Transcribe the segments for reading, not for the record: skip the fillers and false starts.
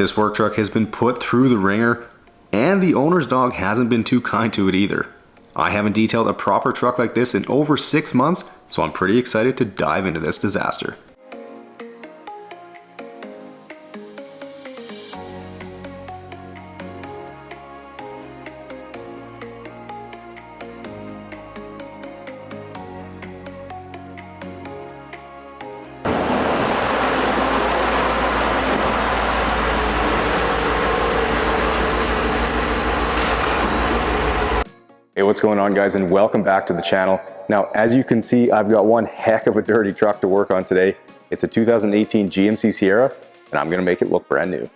This work truck has been put through the ringer, and the owner's dog hasn't been too kind to it either. I haven't detailed a proper truck like this in over 6 months, so I'm pretty excited to dive into this disaster. Hey, what's going on, guys, and welcome back to the channel. Now, as you can see, I've got one heck of a dirty truck to work on today. It's a 2018 GMC Sierra, and I'm gonna make it look brand new.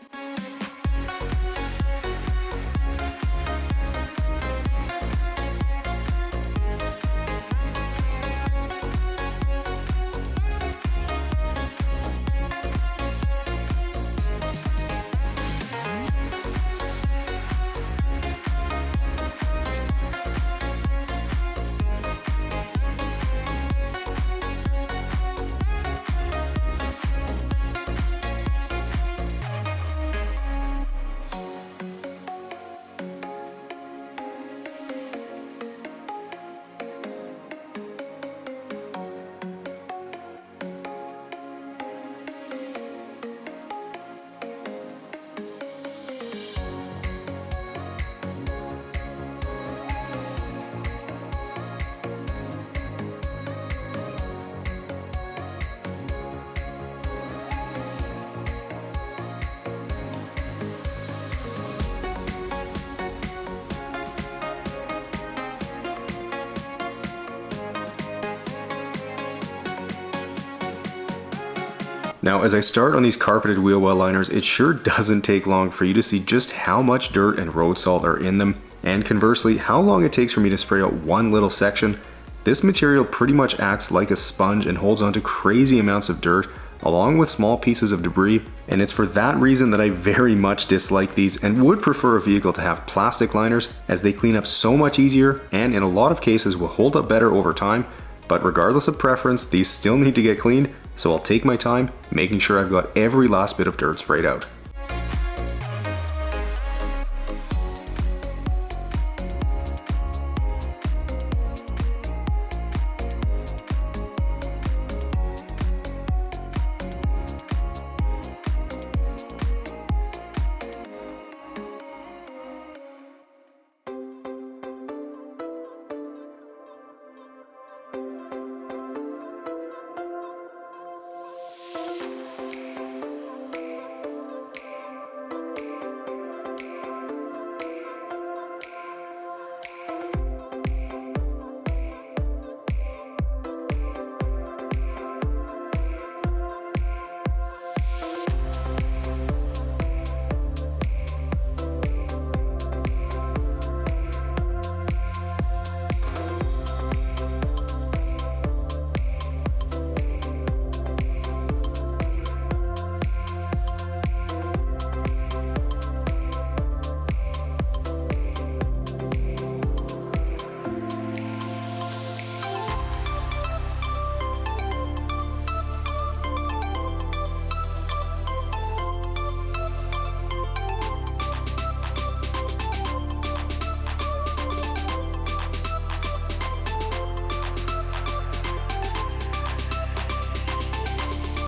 Now, as I start on these carpeted wheel well liners, it sure doesn't take long for you to see just how much dirt and road salt are in them, and conversely, how long it takes for me to spray out one little section. This material pretty much acts like a sponge and holds onto crazy amounts of dirt, along with small pieces of debris, and it's for that reason that I very much dislike these and would prefer a vehicle to have plastic liners, as they clean up so much easier and in a lot of cases will hold up better over time. But regardless of preference, these still need to get cleaned, so I'll take my time making sure I've got every last bit of dirt sprayed out.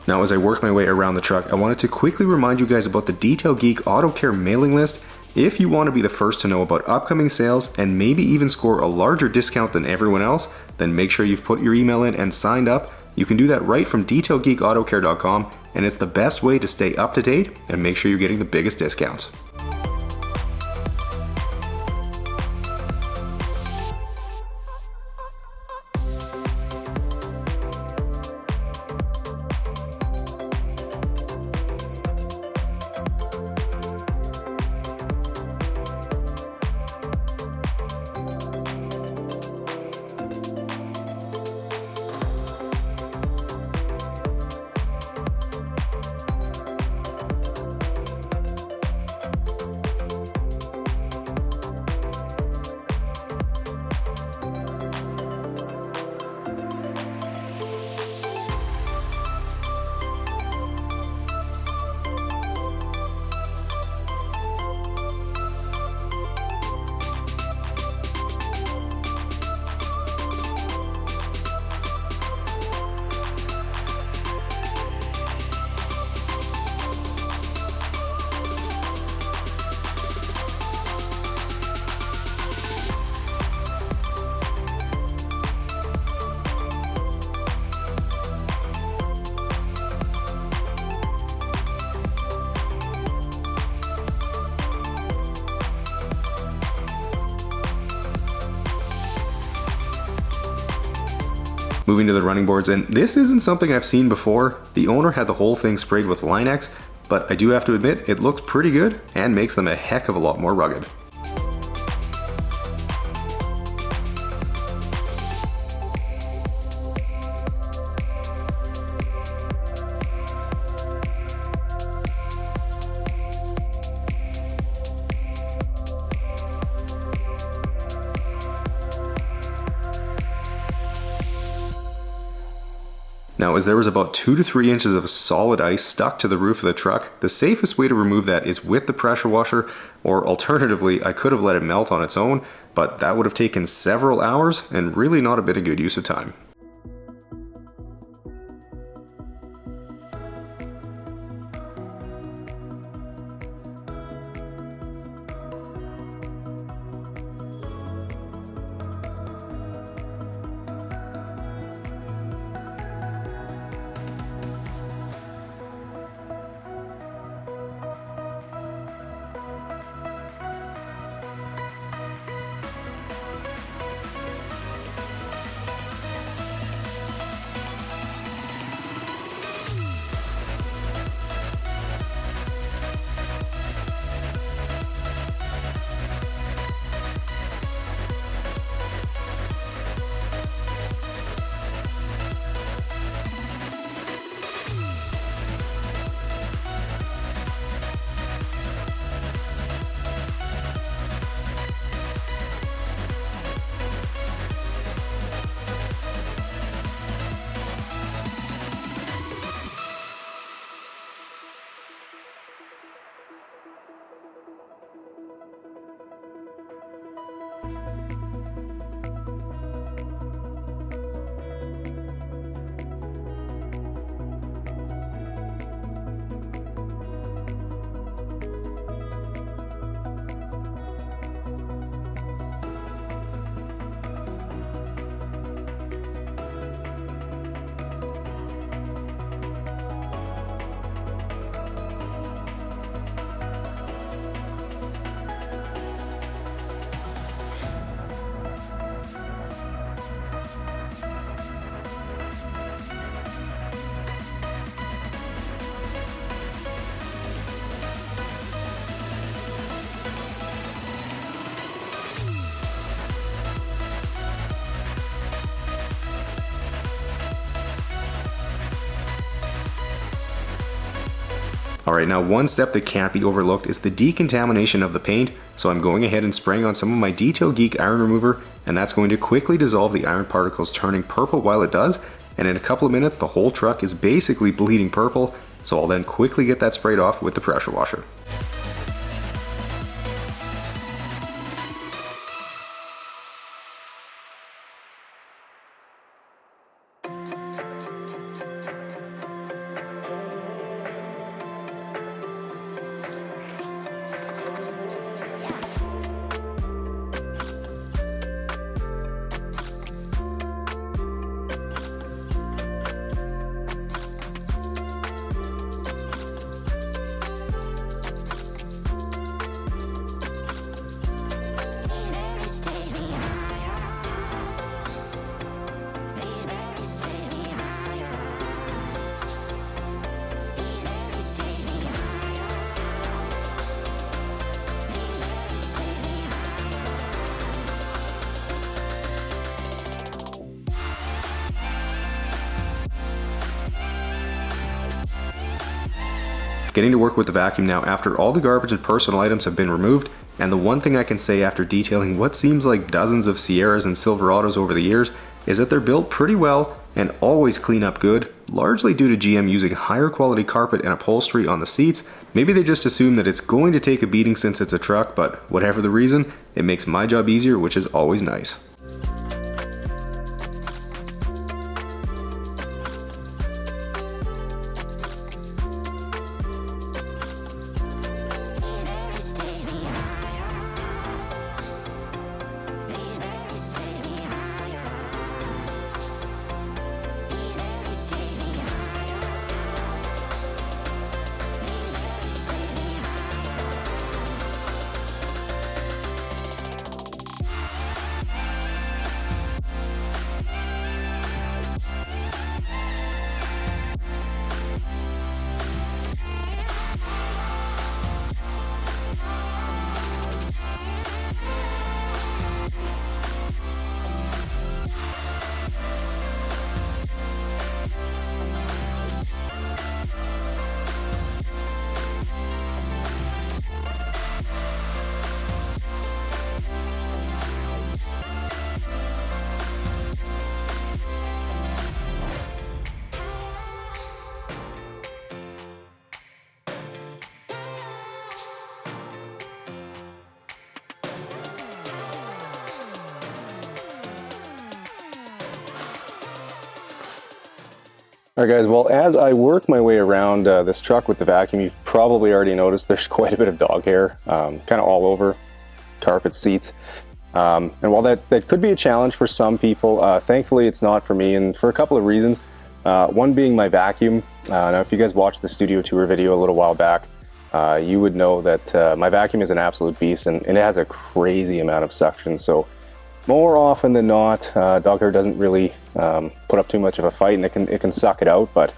Now, as I work my way around the truck, I wanted to quickly remind you guys about the Detail Geek AutoCare mailing list. If you want to be the first to know about upcoming sales and maybe even score a larger discount than everyone else, then make sure you've put your email in and signed up. You can do that right from detailgeekautocare.com, and it's the best way to stay up to date and make sure you're getting the biggest discounts. Moving to the running boards, and this isn't something I've seen before. The owner had the whole thing sprayed with Line-X, but I do have to admit it looks pretty good and makes them a heck of a lot more rugged. Now, as there was about 2 to 3 inches of solid ice stuck to the roof of the truck, the safest way to remove that is with the pressure washer, or alternatively, I could have let it melt on its own, but that would have taken several hours and really not a bit of good use of time. Alright, now one step that can't be overlooked is the decontamination of the paint, so I'm going ahead and spraying on some of my Detail Geek iron remover, and that's going to quickly dissolve the iron particles, turning purple while it does, and in a couple of minutes the whole truck is basically bleeding purple, so I'll then quickly get that sprayed off with the pressure washer. Getting to work with the vacuum now after all the garbage and personal items have been removed, and the one thing I can say after detailing what seems like dozens of Sierras and Silverados over the years is that they're built pretty well and always clean up good, largely due to GM using higher quality carpet and upholstery on the seats. Maybe they just assume that it's going to take a beating since it's a truck, but whatever the reason, it makes my job easier, which is always nice. All right guys, well as I work my way around this truck with the vacuum, you've probably already noticed there's quite a bit of dog hair, kind of all over, carpet, seats. And while that could be a challenge for some people, thankfully it's not for me, and for a couple of reasons. One being my vacuum. Now if you guys watched the studio tour video a little while back, you would know that my vacuum is an absolute beast, and it has a crazy amount of suction. So more often than not, dog hair doesn't really put up too much of a fight, and it can suck it out. But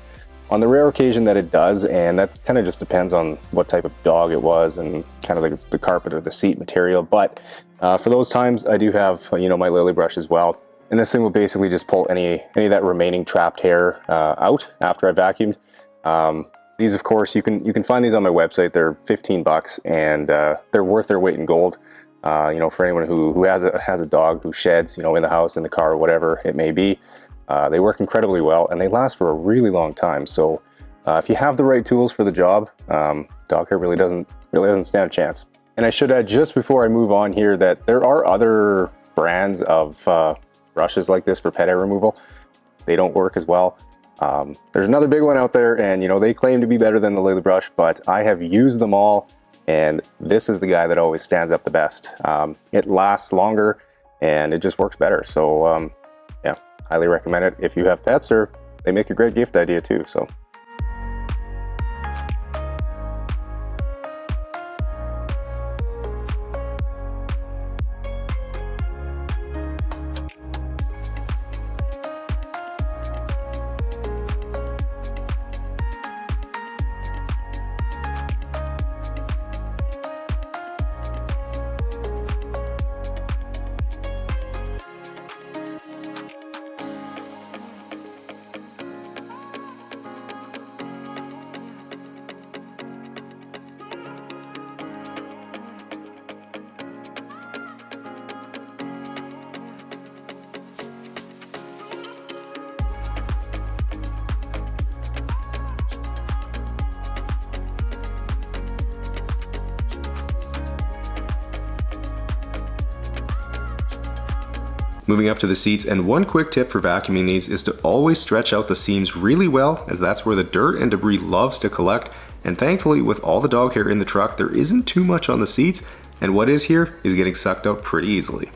on the rare occasion that it does, and that kind of just depends on what type of dog it was and kind of the carpet or the seat material. But for those times, I do have my lily brush as well, and this thing will basically just pull any of that remaining trapped hair out after I vacuumed. These, of course, you can find these on my website. They're $15, and they're worth their weight in gold. For anyone who has a dog who sheds, in the house, in the car, whatever it may be. They work incredibly well, and they last for a really long time. So if you have the right tools for the job, dog hair really doesn't stand a chance. And I should add, just before I move on here, that there are other brands of brushes like this for pet hair removal. They don't work as well. There's another big one out there, and they claim to be better than the Lily brush, but I have used them all, and this is the guy that always stands up the best. It lasts longer, and it just works better. So yeah, highly recommend it if you have pets, or they make a great gift idea too. So. Moving up to the seats, and one quick tip for vacuuming these is to always stretch out the seams really well, as that's where the dirt and debris loves to collect. And thankfully, with all the dog hair in the truck, there isn't too much on the seats, and what is here is getting sucked out pretty easily.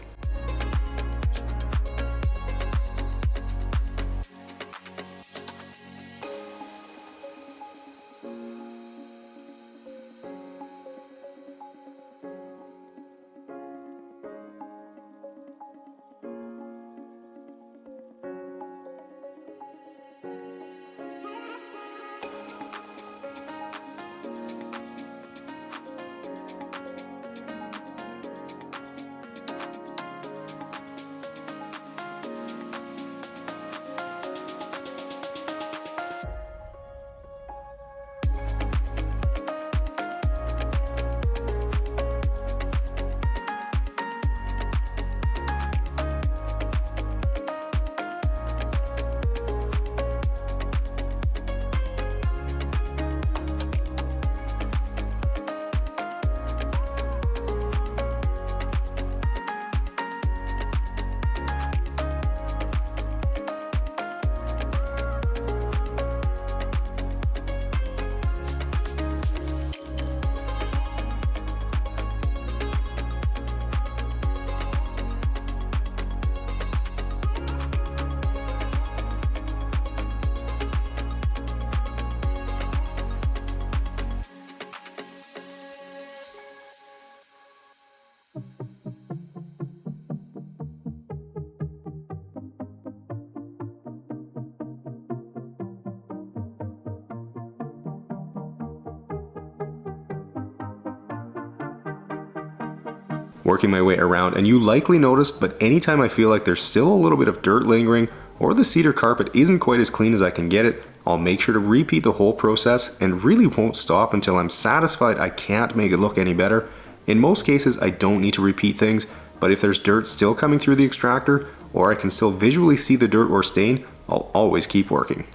Working my way around, and you likely noticed, but anytime I feel like there's still a little bit of dirt lingering, or the cedar carpet isn't quite as clean as I can get it, I'll make sure to repeat the whole process, and really won't stop until I'm satisfied I can't make it look any better. In most cases, I don't need to repeat things, but if there's dirt still coming through the extractor, or I can still visually see the dirt or stain, I'll always keep working.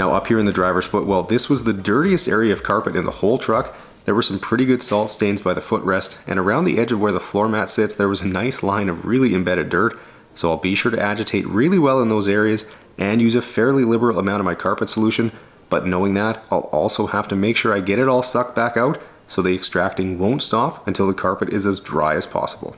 Now up here in the driver's footwell, this was the dirtiest area of carpet in the whole truck. There were some pretty good salt stains by the footrest, and around the edge of where the floor mat sits there was a nice line of really embedded dirt, so I'll be sure to agitate really well in those areas and use a fairly liberal amount of my carpet solution, but knowing that, I'll also have to make sure I get it all sucked back out so the extracting won't stop until the carpet is as dry as possible.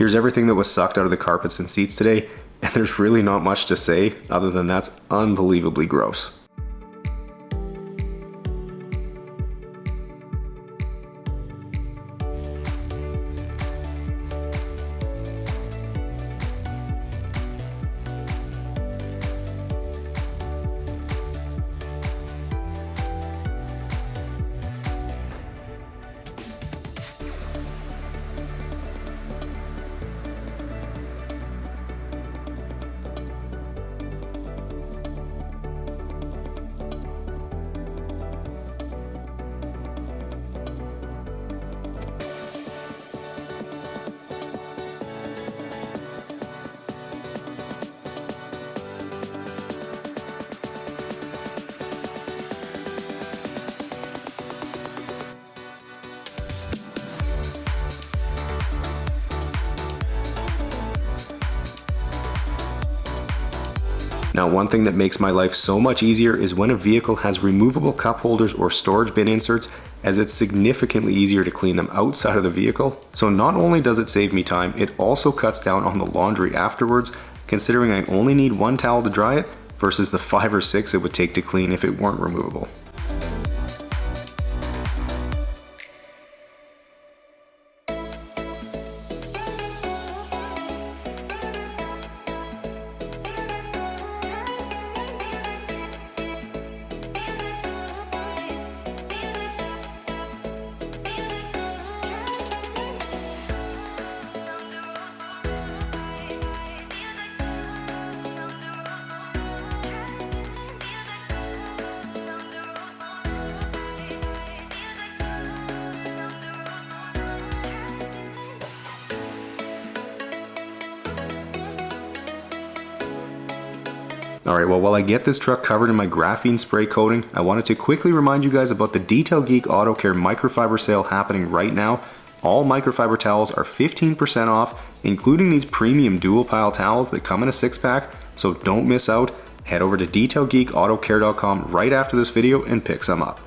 Here's everything that was sucked out of the carpets and seats today, and there's really not much to say other than that's unbelievably gross. Now, one thing that makes my life so much easier is when a vehicle has removable cup holders or storage bin inserts, as it's significantly easier to clean them outside of the vehicle. So not only does it save me time, it also cuts down on the laundry afterwards, considering I only need one towel to dry it versus the 5 or 6 it would take to clean if it weren't removable. Alright, well while I get this truck covered in my graphene spray coating, I wanted to quickly remind you guys about the Detail Geek Auto Care microfiber sale happening right now. All microfiber towels are 15% off, including these premium dual pile towels that come in a 6-pack, so don't miss out. Head over to detailgeekautocare.com right after this video and pick some up.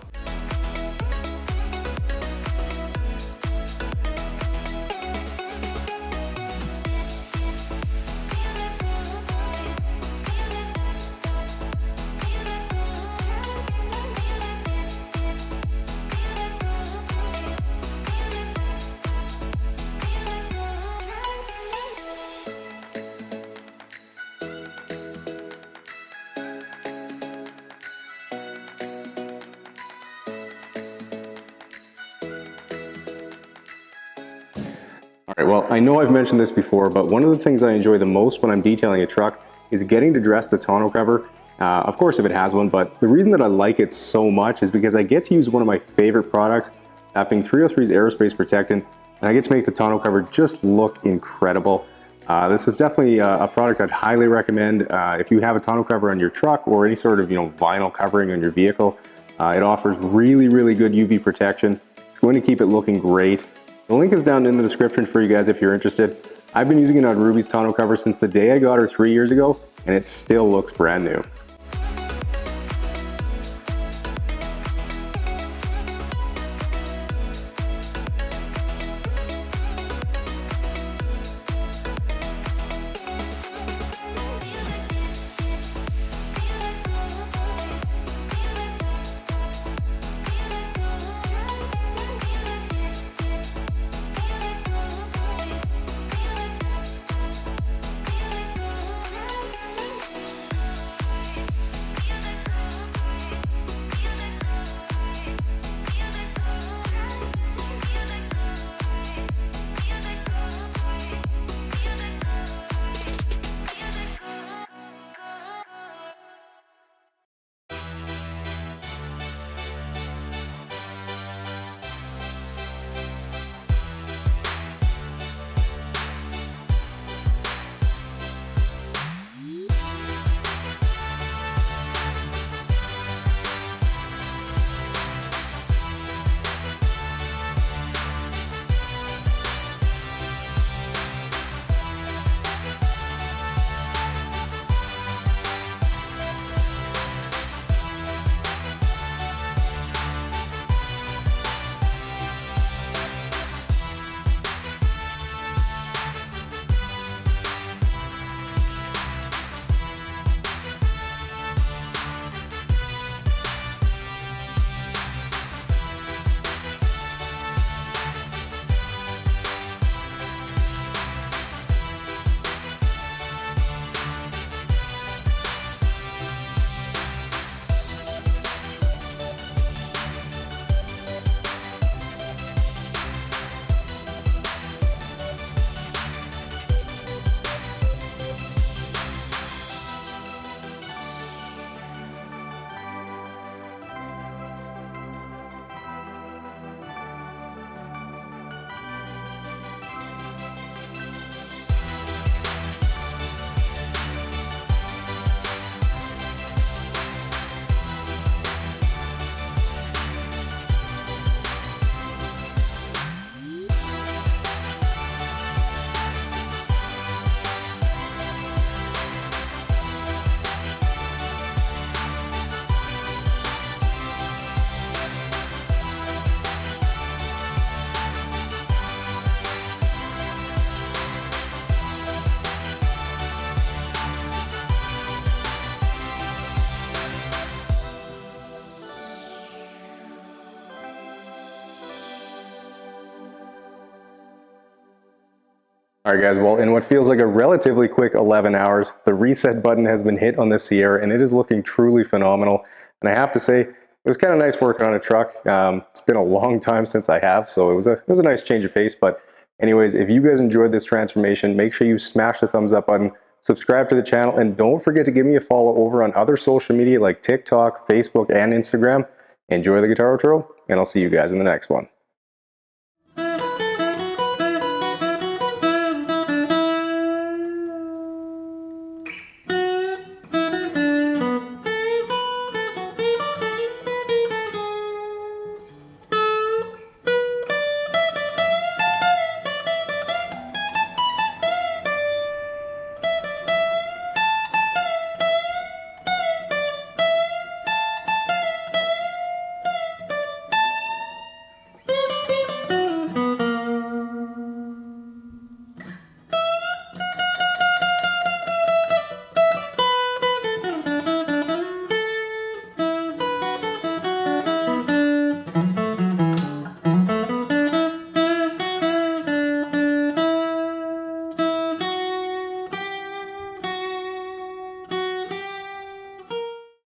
All right, well, I know I've mentioned this before, but one of the things I enjoy the most when I'm detailing a truck is getting to dress the tonneau cover. Of course, if it has one, but the reason that I like it so much is because I get to use one of my favorite products, that being 303's aerospace protectant, and I get to make the tonneau cover just look incredible. This is definitely a product I'd highly recommend if you have a tonneau cover on your truck or any sort of vinyl covering on your vehicle. It offers really, really good UV protection. It's going to keep it looking great. The link is down in the description for you guys if you're interested. I've been using it on Ruby's tonneau cover since the day I got her 3 years ago, and it still looks brand new. All right, guys, well, in what feels like a relatively quick 11 hours, the reset button has been hit on this Sierra, and it is looking truly phenomenal. And I have to say, it was kind of nice working on a truck. It's been a long time since I have, so it was a nice change of pace. But anyways, if you guys enjoyed this transformation, make sure you smash the thumbs up button, subscribe to the channel, and don't forget to give me a follow over on other social media like TikTok, Facebook, and Instagram. Enjoy the guitar outro, and I'll see you guys in the next one.